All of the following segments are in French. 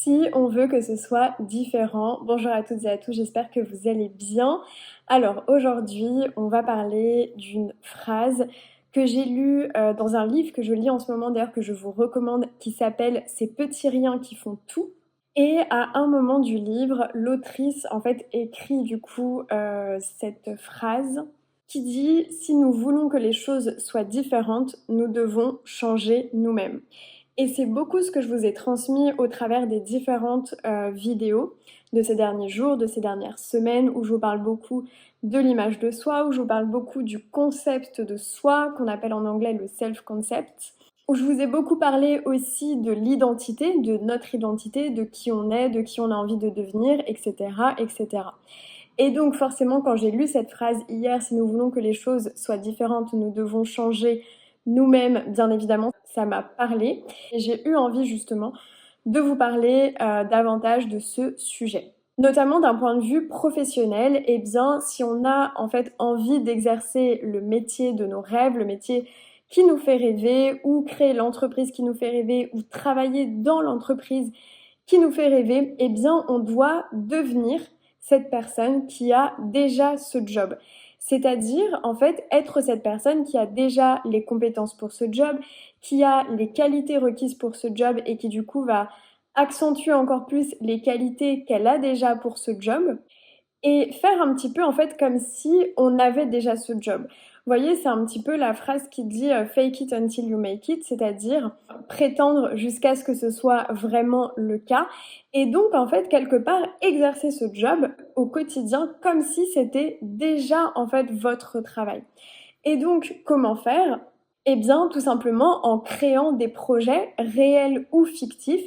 Si on veut que ce soit différent, bonjour à toutes et à tous, j'espère que vous allez bien. Alors aujourd'hui, on va parler d'une phrase que j'ai lue dans un livre que je lis en ce moment, d'ailleurs que je vous recommande, qui s'appelle Ces petits riens qui font tout. Et à un moment du livre, l'autrice en fait écrit du coup cette phrase qui dit si nous voulons que les choses soient différentes, nous devons changer nous-mêmes. Et c'est beaucoup ce que je vous ai transmis au travers des différentes vidéos de ces derniers jours, de ces dernières semaines, où je vous parle beaucoup de l'image de soi, où je vous parle beaucoup du concept de soi, qu'on appelle en anglais le self-concept, où je vous ai beaucoup parlé aussi de l'identité, de notre identité, de qui on est, de qui on a envie de devenir, etc., etc. Et donc forcément, quand j'ai lu cette phrase hier, si nous voulons que les choses soient différentes, nous devons changer nous-mêmes, bien évidemment, ça m'a parlé. Et j'ai eu envie justement de vous parler davantage de ce sujet. Notamment d'un point de vue professionnel, eh bien, si on a en fait envie d'exercer le métier de nos rêves, le métier qui nous fait rêver, ou créer l'entreprise qui nous fait rêver, ou travailler dans l'entreprise qui nous fait rêver, eh bien, on doit devenir cette personne qui a déjà ce job. C'est-à-dire, en fait, être cette personne qui a déjà les compétences pour ce job, qui a les qualités requises pour ce job et qui, du coup, va accentuer encore plus les qualités qu'elle a déjà pour ce job et faire un petit peu, en fait, comme si on avait déjà ce job. Vous voyez, c'est un petit peu la phrase qui dit fake it until you make it, c'est-à-dire prétendre jusqu'à ce que ce soit vraiment le cas. Et donc, en fait, quelque part, exercer ce job au quotidien comme si c'était déjà, en fait, votre travail. Et donc, comment faire? Eh bien, tout simplement en créant des projets réels ou fictifs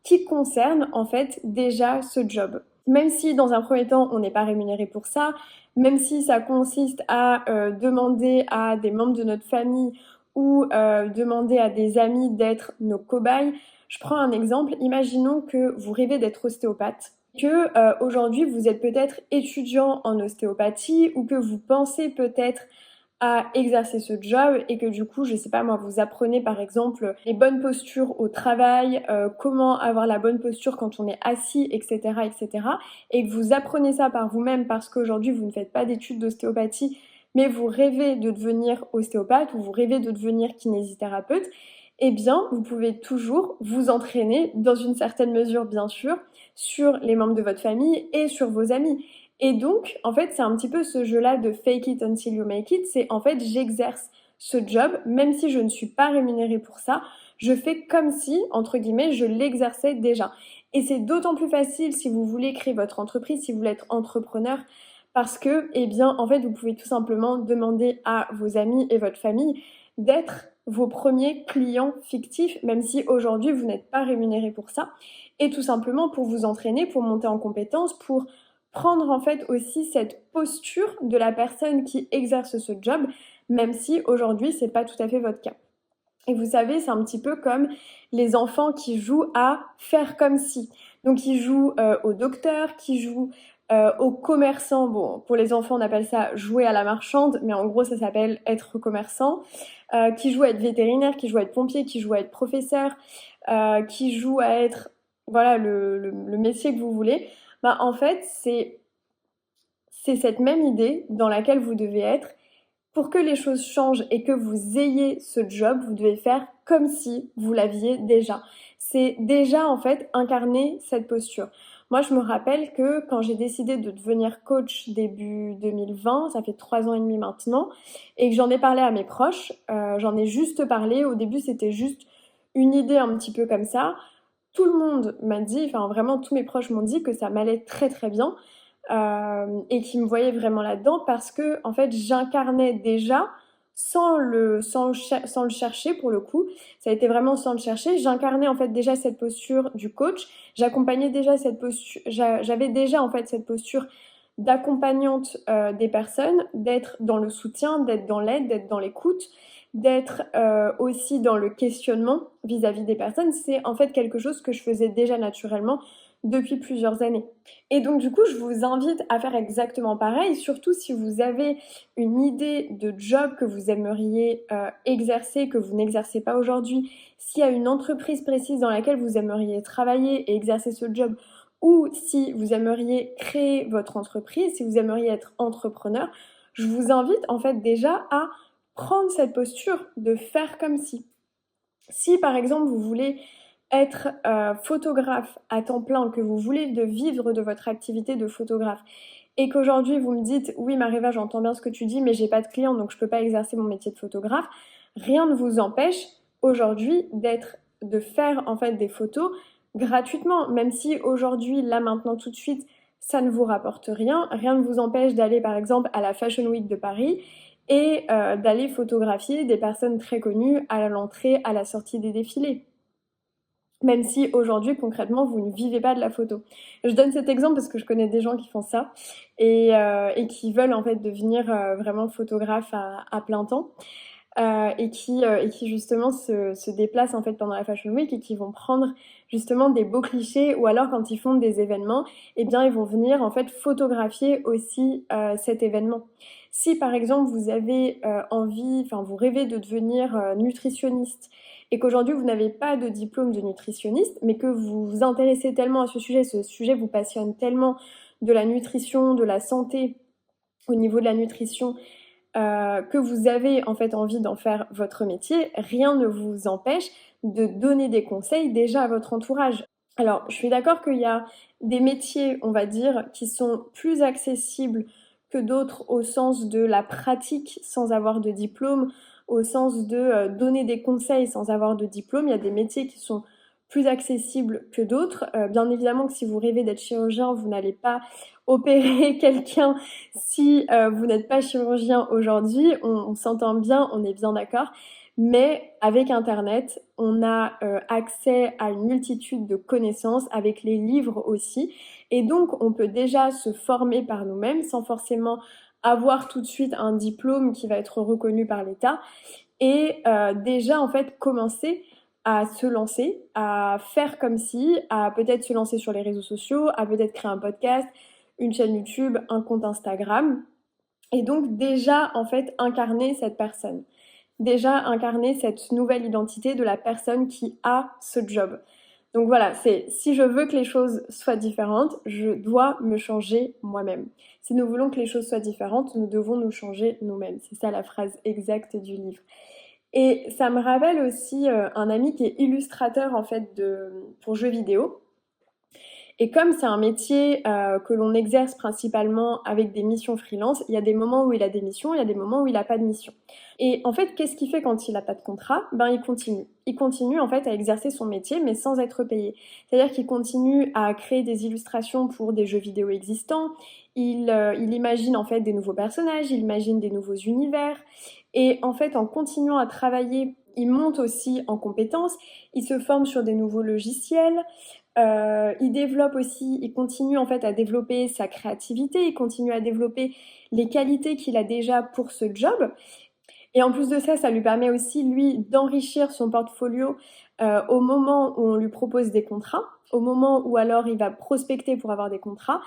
qui concernent, en fait, déjà ce job. Même si dans un premier temps, on n'est pas rémunéré pour ça, même si ça consiste à demander à des membres de notre famille ou demander à des amis d'être nos cobayes. Je prends un exemple, imaginons que vous rêvez d'être ostéopathe, que aujourd'hui vous êtes peut-être étudiant en ostéopathie ou que vous pensez peut-être à exercer ce job et que du coup, je sais pas moi, vous apprenez par exemple les bonnes postures au travail, comment avoir la bonne posture quand on est assis, etc., etc. Et que vous apprenez ça par vous-même parce qu'aujourd'hui, vous ne faites pas d'études d'ostéopathie, mais vous rêvez de devenir ostéopathe ou vous rêvez de devenir kinésithérapeute, eh bien, vous pouvez toujours vous entraîner, dans une certaine mesure bien sûr, sur les membres de votre famille et sur vos amis. Et donc, en fait, c'est un petit peu ce jeu-là de fake it until you make it. C'est en fait, j'exerce ce job, même si je ne suis pas rémunérée pour ça, je fais comme si, entre guillemets, je l'exerçais déjà. Et c'est d'autant plus facile si vous voulez créer votre entreprise, si vous voulez être entrepreneur, parce que, eh bien, en fait, vous pouvez tout simplement demander à vos amis et votre famille d'être vos premiers clients fictifs, même si aujourd'hui vous n'êtes pas rémunéré pour ça, et tout simplement pour vous entraîner, pour monter en compétences, pour prendre en fait aussi cette posture de la personne qui exerce ce job, même si aujourd'hui c'est pas tout à fait votre cas. Et vous savez, c'est un petit peu comme les enfants qui jouent à faire comme si. Donc ils jouent au docteur, qui jouent aux commerçants. Bon, pour les enfants on appelle ça jouer à la marchande, mais en gros ça s'appelle être commerçant. Qui jouent à être vétérinaire, qui jouent à être pompier, qui jouent à être professeur, qui jouent à être voilà le métier que vous voulez. Bah, en fait, c'est cette même idée dans laquelle vous devez être. Pour que les choses changent et que vous ayez ce job, vous devez faire comme si vous l'aviez déjà. C'est déjà en fait incarner cette posture. Moi, je me rappelle que quand j'ai décidé de devenir coach début 2020, ça fait 3 ans et demi maintenant, et que j'en ai parlé à mes proches, j'en ai juste parlé. Au début, c'était juste une idée un petit peu comme ça. Tout le monde m'a dit, enfin vraiment tous mes proches m'ont dit que ça m'allait très très bien et qu'ils me voyaient vraiment là-dedans parce que en fait j'incarnais déjà sans le chercher pour le coup, ça a été vraiment sans le chercher, j'incarnais en fait déjà cette posture du coach, j'accompagnais déjà cette posture, j'avais déjà en fait cette posture d'accompagnante des personnes, d'être dans le soutien, d'être dans l'aide, d'être dans l'écoute, d'être aussi dans le questionnement vis-à-vis des personnes. C'est en fait quelque chose que je faisais déjà naturellement depuis plusieurs années. Et donc du coup, je vous invite à faire exactement pareil, surtout si vous avez une idée de job que vous aimeriez exercer, que vous n'exercez pas aujourd'hui, s'il y a une entreprise précise dans laquelle vous aimeriez travailler et exercer ce job, ou si vous aimeriez créer votre entreprise, si vous aimeriez être entrepreneur, je vous invite en fait déjà à prendre cette posture de faire comme si. Si par exemple vous voulez être photographe à temps plein, que vous voulez vivre de votre activité de photographe et qu'aujourd'hui vous me dites oui Mariva, j'entends bien ce que tu dis mais j'ai pas de clients donc je peux pas exercer mon métier de photographe, rien ne vous empêche aujourd'hui de faire en fait des photos gratuitement, même si aujourd'hui là maintenant tout de suite ça ne vous rapporte rien, rien ne vous empêche d'aller par exemple à la Fashion Week de Paris et d'aller photographier des personnes très connues à l'entrée, à la sortie des défilés. Même si aujourd'hui, concrètement, vous ne vivez pas de la photo. Je donne cet exemple parce que je connais des gens qui font ça et qui veulent en fait devenir vraiment photographe à plein temps. Et qui justement se déplacent en fait pendant la Fashion Week et qui vont prendre justement des beaux clichés ou alors quand ils font des événements, eh bien ils vont venir en fait photographier aussi cet événement. Si par exemple vous avez vous rêvez de devenir nutritionniste et qu'aujourd'hui vous n'avez pas de diplôme de nutritionniste, mais que vous vous intéressez tellement à ce sujet vous passionne tellement de la nutrition, de la santé au niveau de la nutrition, que vous avez en fait envie d'en faire votre métier, rien ne vous empêche de donner des conseils déjà à votre entourage. Alors, je suis d'accord qu'il y a des métiers, on va dire, qui sont plus accessibles que d'autres au sens de la pratique sans avoir de diplôme, au sens de donner des conseils sans avoir de diplôme. Il y a des métiers qui sont plus accessibles que d'autres. Bien évidemment que si vous rêvez d'être chirurgien, vous n'allez pas opérer quelqu'un si vous n'êtes pas chirurgien aujourd'hui. On s'entend bien, on est bien d'accord. Mais avec Internet, on a accès à une multitude de connaissances, avec les livres aussi. Et donc, on peut déjà se former par nous-mêmes sans forcément avoir tout de suite un diplôme qui va être reconnu par l'État. Et déjà, en fait, commencer à se lancer, à faire comme si, à peut-être se lancer sur les réseaux sociaux, à peut-être créer un podcast, une chaîne YouTube, un compte Instagram. Et donc déjà, en fait, incarner cette personne. Déjà incarner cette nouvelle identité de la personne qui a ce job. Donc voilà, c'est si je veux que les choses soient différentes, je dois me changer moi-même. Si nous voulons que les choses soient différentes, nous devons nous changer nous-mêmes. C'est ça la phrase exacte du livre. Et ça me rappelle aussi un ami qui est illustrateur en fait pour jeux vidéo. Et comme c'est un métier que l'on exerce principalement avec des missions freelance, il y a des moments où il a des missions, il y a des moments où il n'a pas de mission. Et en fait, qu'est-ce qu'il fait quand il n'a pas de contrat? Ben, il continue. Il continue en fait à exercer son métier, mais sans être payé. C'est-à-dire qu'il continue à créer des illustrations pour des jeux vidéo existants. Il imagine en fait des nouveaux personnages, il imagine des nouveaux univers. Et en fait, en continuant à travailler, il monte aussi en compétences. Il se forme sur des nouveaux logiciels. Il développe aussi, il continue en fait à développer sa créativité, il continue à développer les qualités qu'il a déjà pour ce job. Et en plus de ça, ça lui permet aussi, lui, d'enrichir son portfolio au moment où on lui propose des contrats, au moment où alors il va prospecter pour avoir des contrats.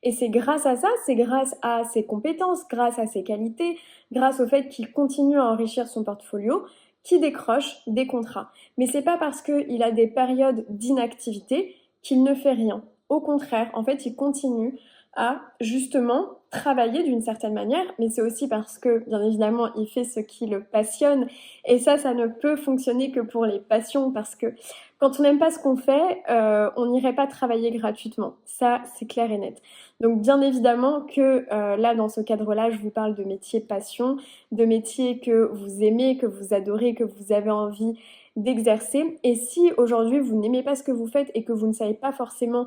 Et c'est grâce à ça, c'est grâce à ses compétences, grâce à ses qualités, grâce au fait qu'il continue à enrichir son portfolio, qu'il décroche des contrats. Mais c'est pas parce qu'il a des périodes d'inactivité qu'il ne fait rien. Au contraire, en fait, il continue à justement travailler d'une certaine manière, mais c'est aussi parce que, bien évidemment, il fait ce qui le passionne. Et ça ne peut fonctionner que pour les passions, parce que quand on n'aime pas ce qu'on fait, on n'irait pas travailler gratuitement. Ça, c'est clair et net. Donc bien évidemment que là, dans ce cadre-là, je vous parle de métiers passion, de métiers que vous aimez, que vous adorez, que vous avez envie d'exercer. Et si aujourd'hui, vous n'aimez pas ce que vous faites et que vous ne savez pas forcément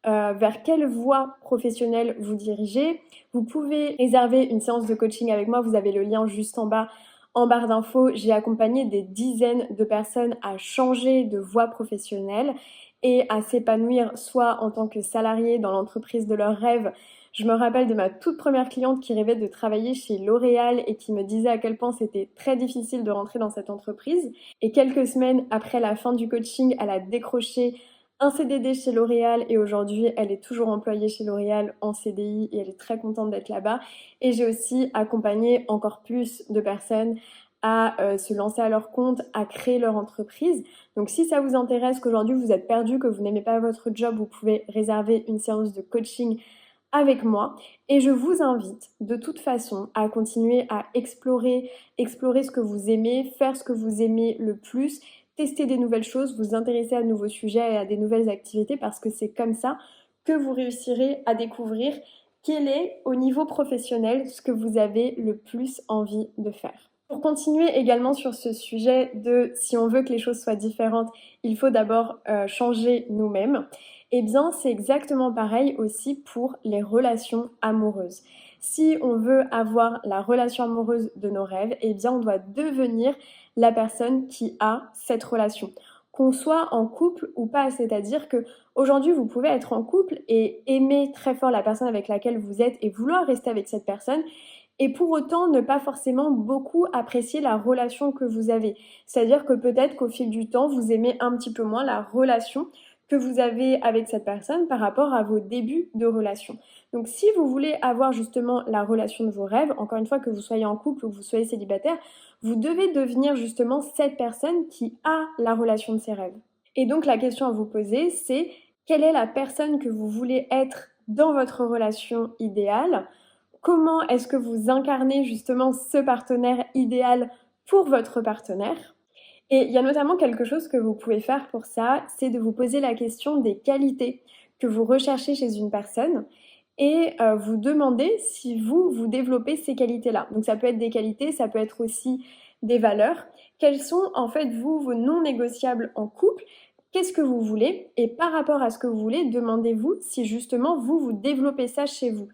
vers quelle voie professionnelle vous dirigez, vous pouvez réserver une séance de coaching avec moi. Vous avez le lien juste en barre d'infos. J'ai accompagné des dizaines de personnes à changer de voie professionnelle et à s'épanouir soit en tant que salarié dans l'entreprise de leurs rêves. Je me rappelle de ma toute première cliente qui rêvait de travailler chez L'Oréal et qui me disait à quel point c'était très difficile de rentrer dans cette entreprise. Et quelques semaines après la fin du coaching, elle a décroché un CDD chez L'Oréal et aujourd'hui elle est toujours employée chez L'Oréal en CDI et elle est très contente d'être là-bas. Et j'ai aussi accompagné encore plus de personnes à se lancer à leur compte, à créer leur entreprise. Donc si ça vous intéresse, qu'aujourd'hui vous êtes perdu, que vous n'aimez pas votre job, vous pouvez réserver une séance de coaching avec moi et je vous invite de toute façon à continuer à explorer ce que vous aimez, faire ce que vous aimez le plus, tester des nouvelles choses, vous intéresser à de nouveaux sujets et à des nouvelles activités parce que c'est comme ça que vous réussirez à découvrir quel est au niveau professionnel ce que vous avez le plus envie de faire. Pour continuer également sur ce sujet de si on veut que les choses soient différentes, il faut d'abord changer nous-mêmes. Eh bien, c'est exactement pareil aussi pour les relations amoureuses. Si on veut avoir la relation amoureuse de nos rêves, eh bien, on doit devenir la personne qui a cette relation. Qu'on soit en couple ou pas, c'est-à-dire que aujourd'hui, vous pouvez être en couple et aimer très fort la personne avec laquelle vous êtes et vouloir rester avec cette personne, et pour autant ne pas forcément beaucoup apprécier la relation que vous avez. C'est-à-dire que peut-être qu'au fil du temps, vous aimez un petit peu moins la relation que vous avez avec cette personne par rapport à vos débuts de relation. Donc si vous voulez avoir justement la relation de vos rêves, encore une fois que vous soyez en couple ou que vous soyez célibataire, vous devez devenir justement cette personne qui a la relation de ses rêves. Et donc la question à vous poser, c'est quelle est la personne que vous voulez être dans votre relation idéale ? Comment est-ce que vous incarnez justement ce partenaire idéal pour votre partenaire ? Et il y a notamment quelque chose que vous pouvez faire pour ça, c'est de vous poser la question des qualités que vous recherchez chez une personne et vous demander si vous développez ces qualités-là. Donc ça peut être des qualités, ça peut être aussi des valeurs. Quels sont en fait vos non négociables en couple ? Qu'est-ce que vous voulez ? Et par rapport à ce que vous voulez, demandez-vous si justement vous développez ça chez vous.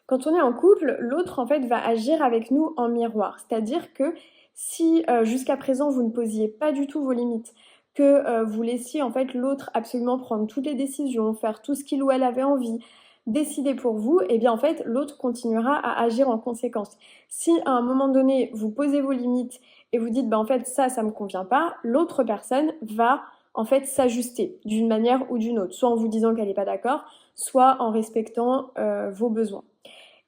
Quand on est en couple, l'autre en fait va agir avec nous en miroir. C'est-à-dire que si jusqu'à présent vous ne posiez pas du tout vos limites, que vous laissiez en fait l'autre absolument prendre toutes les décisions, faire tout ce qu'il ou elle avait envie, décider pour vous, et bien en fait l'autre continuera à agir en conséquence. Si à un moment donné vous posez vos limites et vous dites en fait ça me convient pas, l'autre personne va en fait s'ajuster d'une manière ou d'une autre, soit en vous disant qu'elle n'est pas d'accord, soit en respectant vos besoins.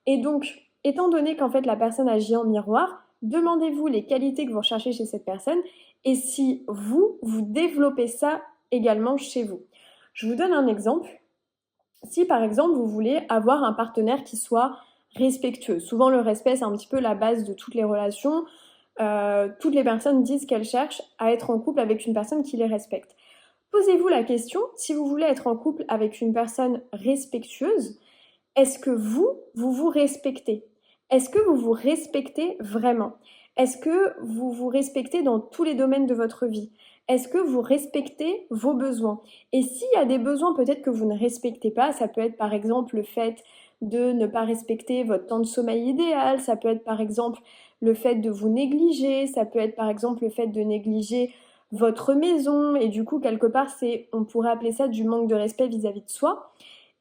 Et donc, étant donné qu'en fait la personne agit en miroir, demandez-vous les qualités que vous recherchez chez cette personne et si vous développez ça également chez vous. Je vous donne un exemple. Si par exemple vous voulez avoir un partenaire qui soit respectueux, souvent le respect c'est un petit peu la base de toutes les relations, toutes les personnes disent qu'elles cherchent à être en couple avec une personne qui les respecte. Posez-vous la question, si vous voulez être en couple avec une personne respectueuse, est-ce que vous respectez ? Est-ce que vous vous respectez vraiment ? Est-ce que vous vous respectez dans tous les domaines de votre vie ? Est-ce que vous respectez vos besoins ? Et s'il y a des besoins peut-être que vous ne respectez pas, ça peut être par exemple le fait de ne pas respecter votre temps de sommeil idéal, ça peut être par exemple le fait de vous négliger, ça peut être par exemple le fait de négliger votre maison, et du coup quelque part on pourrait appeler ça du manque de respect vis-à-vis de soi.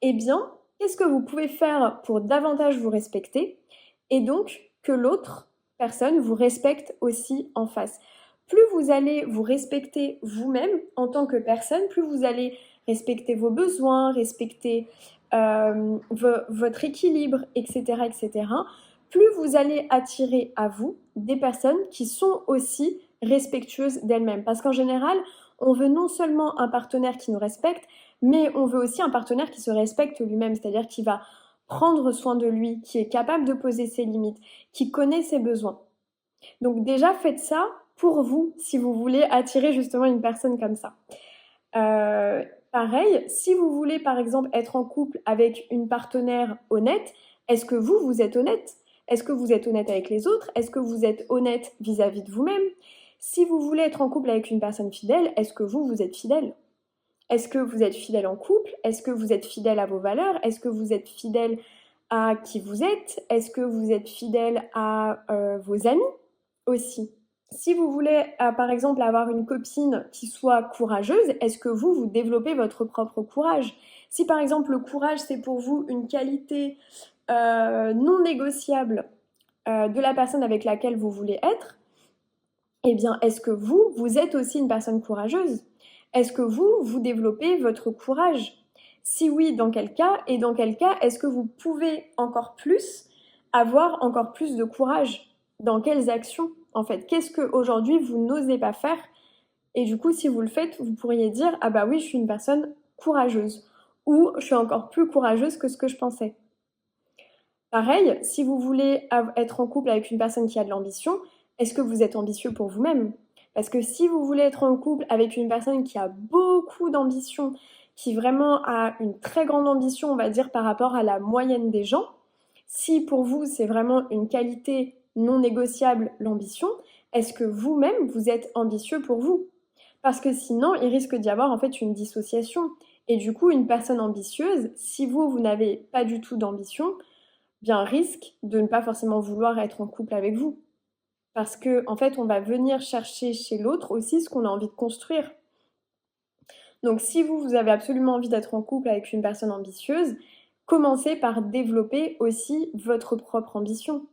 Eh bien, qu'est-ce que vous pouvez faire pour davantage vous respecter et donc que l'autre personne vous respecte aussi en face ? Plus vous allez vous respecter vous-même en tant que personne, plus vous allez respecter vos besoins, respecter votre équilibre, etc., etc., plus vous allez attirer à vous des personnes qui sont aussi respectueuses d'elles-mêmes. Parce qu'en général, on veut non seulement un partenaire qui nous respecte, mais on veut aussi un partenaire qui se respecte lui-même, c'est-à-dire qui va prendre soin de lui, qui est capable de poser ses limites, qui connaît ses besoins. Donc déjà, faites ça pour vous, si vous voulez attirer justement une personne comme ça. Pareil, si vous voulez par exemple être en couple avec une partenaire honnête, est-ce que vous êtes honnête ? Est-ce que vous êtes honnête avec les autres ? Est-ce que vous êtes honnête vis-à-vis de vous-même ? Si vous voulez être en couple avec une personne fidèle, est-ce que vous êtes fidèle ? Est-ce que vous êtes fidèle en couple ? Est-ce que vous êtes fidèle à vos valeurs ? Est-ce que vous êtes fidèle à qui vous êtes ? Est-ce que vous êtes fidèle à vos amis aussi ? Si vous voulez, par exemple, avoir une copine qui soit courageuse, est-ce que vous développez votre propre courage ? Si, par exemple, le courage, c'est pour vous une qualité non négociable de la personne avec laquelle vous voulez être, eh bien, est-ce que vous êtes aussi une personne courageuse ? Est-ce que vous développez votre courage? Si oui, dans quel cas? Et dans quel cas, est-ce que vous pouvez encore plus avoir encore plus de courage? Dans quelles actions, en fait? Qu'est-ce qu'aujourd'hui vous n'osez pas faire? Et du coup, si vous le faites, vous pourriez dire: «Ah bah oui, je suis une personne courageuse» ou «Je suis encore plus courageuse que ce que je pensais». Pareil, si vous voulez être en couple avec une personne qui a de l'ambition, est-ce que vous êtes ambitieux pour vous-même? Parce que si vous voulez être en couple avec une personne qui a beaucoup d'ambition, qui vraiment a une très grande ambition, on va dire, par rapport à la moyenne des gens, si pour vous c'est vraiment une qualité non négociable, l'ambition, est-ce que vous-même vous êtes ambitieux pour vous? Parce que sinon, il risque d'y avoir en fait une dissociation. Et du coup, une personne ambitieuse, si vous n'avez pas du tout d'ambition, bien risque de ne pas forcément vouloir être en couple avec vous. Parce que en fait, on va venir chercher chez l'autre aussi ce qu'on a envie de construire. Donc si vous avez absolument envie d'être en couple avec une personne ambitieuse, commencez par développer aussi votre propre ambition.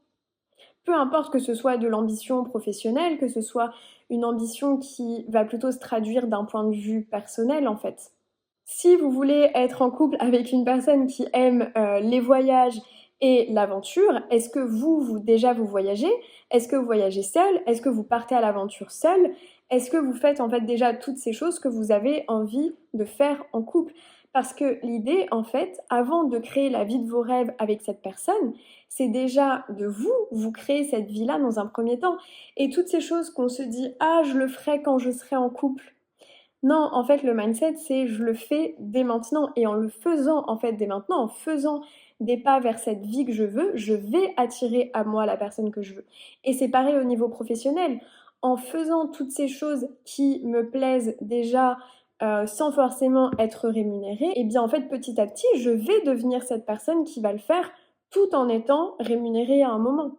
Peu importe que ce soit de l'ambition professionnelle, que ce soit une ambition qui va plutôt se traduire d'un point de vue personnel en fait. Si vous voulez être en couple avec une personne qui aime les voyages et l'aventure, est-ce que déjà vous voyagez? Est-ce que vous voyagez seul? Est-ce que vous partez à l'aventure seul? Est-ce que vous faites en fait déjà toutes ces choses que vous avez envie de faire en couple? Parce que l'idée, en fait, avant de créer la vie de vos rêves avec cette personne, c'est déjà de vous créer cette vie-là dans un premier temps. Et toutes ces choses qu'on se dit, ah, je le ferai quand je serai en couple. Non, en fait, le mindset, c'est je le fais dès maintenant. Et en le faisant, en fait, dès maintenant, en faisant des pas vers cette vie que je veux, je vais attirer à moi la personne que je veux. Et c'est pareil au niveau professionnel. En faisant toutes ces choses qui me plaisent déjà sans forcément être rémunérée, et bien en fait, petit à petit, je vais devenir cette personne qui va le faire tout en étant rémunérée à un moment.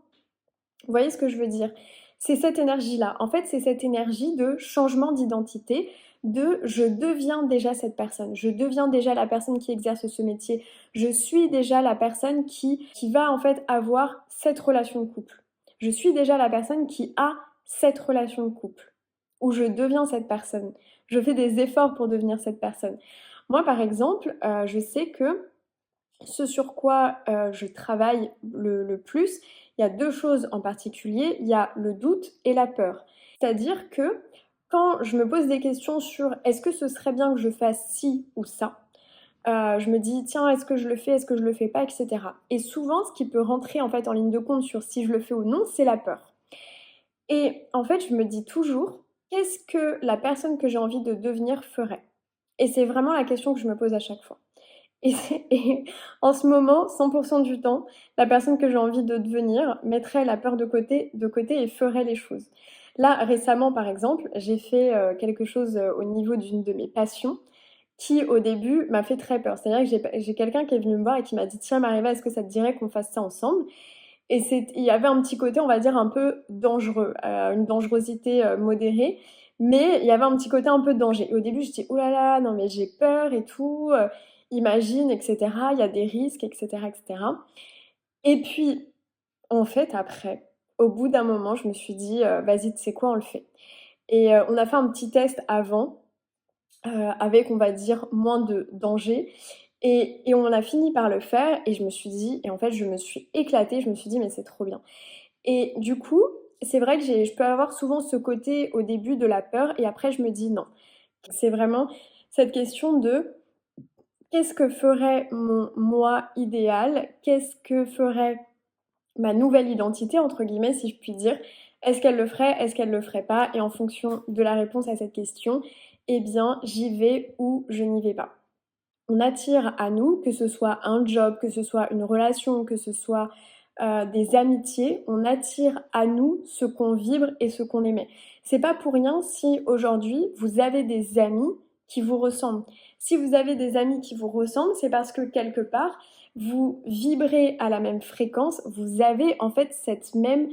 Vous voyez ce que je veux dire? C'est cette énergie-là. En fait, c'est cette énergie de changement d'identité, de je deviens déjà cette personne, je deviens déjà la personne qui exerce ce métier, je suis déjà la personne qui va en fait avoir cette relation de couple. Je suis déjà la personne qui a cette relation de couple, où je deviens cette personne. Je fais des efforts pour devenir cette personne. Moi, par exemple, je sais que ce sur quoi je travaille le plus, il y a deux choses en particulier, il y a le doute et la peur. C'est-à-dire que quand je me pose des questions sur est-ce que ce serait bien que je fasse ci ou ça, je me dis tiens est-ce que je le fais, est-ce que je le fais pas, etc. Et souvent ce qui peut rentrer en fait en ligne de compte sur si je le fais ou non, c'est la peur. Et en fait je me dis toujours qu'est-ce que la personne que j'ai envie de devenir ferait? Et c'est vraiment la question que je me pose à chaque fois. Et en ce moment, 100 du temps, la personne que j'ai envie de devenir mettrait la peur de côté et ferait les choses. Là, récemment, par exemple, j'ai fait, quelque chose, au niveau d'une de mes passions qui, au début, m'a fait très peur. C'est-à-dire que j'ai quelqu'un qui est venu me voir et qui m'a dit: «Tiens Mariva, est-ce que ça te dirait qu'on fasse ça ensemble?» Et il y avait un petit côté, on va dire, un peu dangereux, une dangerosité, modérée, mais il y avait un petit côté un peu danger. Et au début, j'étais: «Ouh là là, non mais j'ai peur et tout, imagine et cetera, il y a des risques et cetera et cetera». Et puis, en fait, après, au bout d'un moment, je me suis dit: «Vas-y, tu sais quoi? On le fait». Et on a fait un petit test avant, avec, on va dire, moins de danger et on a fini par le faire et je me suis dit et en fait, je me suis éclatée, je me suis dit: «Mais c'est trop bien». Et du coup, c'est vrai que je peux avoir souvent ce côté au début de la peur et après je me dis: «Non». C'est vraiment cette question de: «Qu'est-ce que ferait mon moi idéal? Qu'est-ce que ferait ma nouvelle identité?» entre guillemets, si je puis dire. Est-ce qu'elle le ferait? Est-ce qu'elle le ferait pas? Et en fonction de la réponse à cette question, eh bien, j'y vais ou je n'y vais pas. On attire à nous, que ce soit un job, que ce soit une relation, que ce soit, des amitiés, on attire à nous ce qu'on vibre et ce qu'on émet. C'est pas pour rien si aujourd'hui vous avez des amis qui vous ressemblent. Si vous avez des amis qui vous ressemblent, c'est parce que quelque part, vous vibrez à la même fréquence, vous avez en fait cette même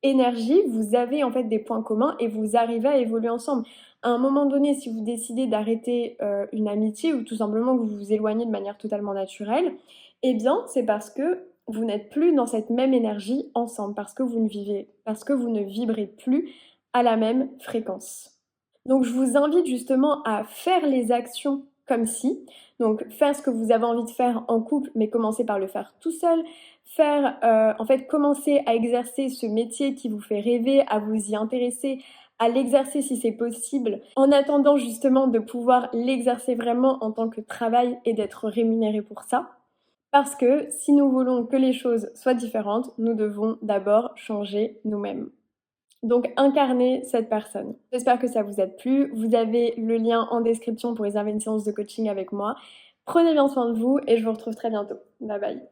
énergie, vous avez en fait des points communs et vous arrivez à évoluer ensemble. À un moment donné, si vous décidez d'arrêter, une amitié ou tout simplement que vous vous éloignez de manière totalement naturelle, eh bien, c'est parce que vous n'êtes plus dans cette même énergie ensemble, parce que vous ne vibrez plus à la même fréquence. Donc je vous invite justement à faire les actions comme si, donc faire ce que vous avez envie de faire en couple, mais commencer par le faire tout seul, faire, en fait, commencer à exercer ce métier qui vous fait rêver, à vous y intéresser, à l'exercer si c'est possible, en attendant justement de pouvoir l'exercer vraiment en tant que travail et d'être rémunéré pour ça. Parce que si nous voulons que les choses soient différentes, nous devons d'abord changer nous-mêmes. Donc incarner cette personne. J'espère que ça vous a plu. Vous avez le lien en description pour réserver une séance de coaching avec moi. Prenez bien soin de vous et je vous retrouve très bientôt. Bye bye.